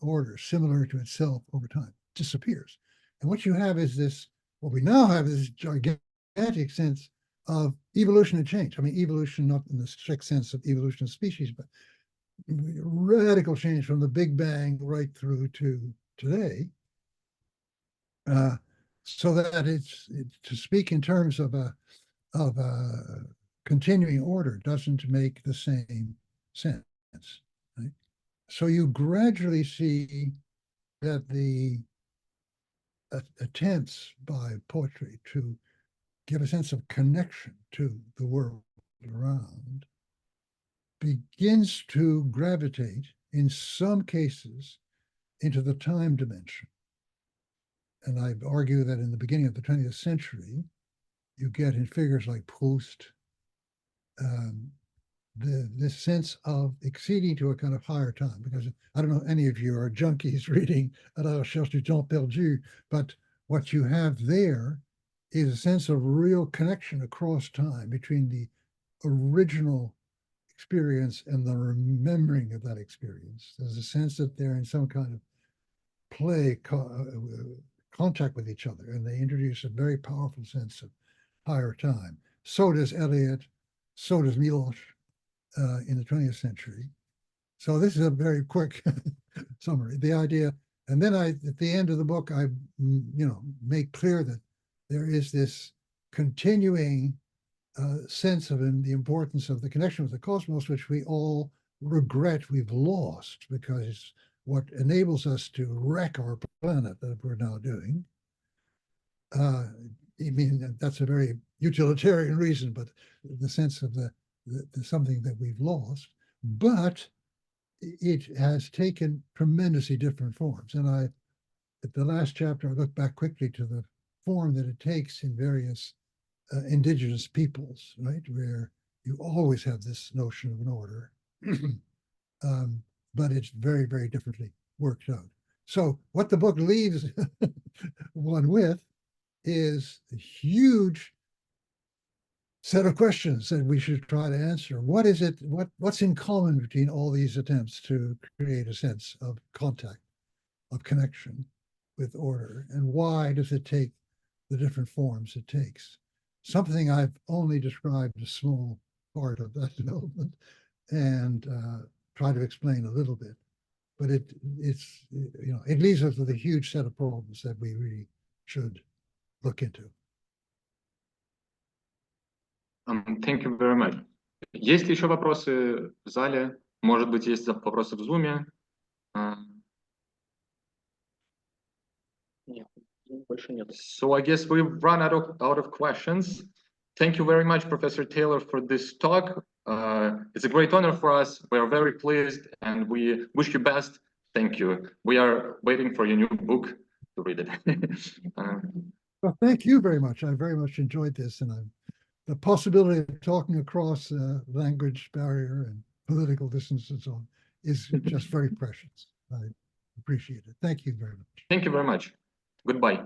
order similar to itself over time, disappears. And what you have is this, what we now have is this gigantic sense of evolution and change. I mean, evolution, not in the strict sense of evolution of species, but radical change from the Big Bang right through to today. So that it's to speak in terms of a continuing order doesn't make the same sense. Right? So you gradually see that the attempts by poetry to give a sense of connection to the world around begins to gravitate, in some cases, into the time dimension. And I argue that in the beginning of the 20th century, you get in figures like Proust, this sense of exceeding to a kind of higher time, because I don't know, any of you are junkies reading À la recherche du temps perdu, but what you have there is a sense of real connection across time between the original experience and the remembering of that experience. There's a sense that they're in some kind of play, contact with each other, and they introduce a very powerful sense of higher time. So does Eliot, so does Milosz in the 20th century. So this is a very quick summary. The idea, and then at the end of the book, I make clear that there is this continuing sense of the importance of the connection with the cosmos, which we all regret we've lost, because it's what enables us to wreck our planet that we're now doing. I mean, that's a very utilitarian reason, but the sense of the something that we've lost, but it has taken tremendously different forms. And at the last chapter, I look back quickly to the form that it takes in various indigenous peoples, right? Where you always have this notion of an order, but it's very, very differently worked out. So what the book leaves one with is a huge set of questions that we should try to answer. What is it, what's in common between all these attempts to create a sense of contact, of connection with order, and why does it take the different forms it takes? Something I've only described a small part of that development and try to explain a little bit, but it leaves us with a huge set of problems that we really should look into. Thank you very much. Есть ли еще вопросы в зале? Может быть, есть вопросы в Zoom? Нет, больше нет. So I guess we've run out of questions. Thank you very much, Professor Taylor, for this talk. It's a great honor for us. We are very pleased and we wish you best. Thank you. We are waiting for your new book to read it. Well, thank you very much. I very much enjoyed this, and I'm the possibility of talking across language barrier and political distance and so on is just very precious. I appreciate it. Thank you very much. Thank you very much. Goodbye.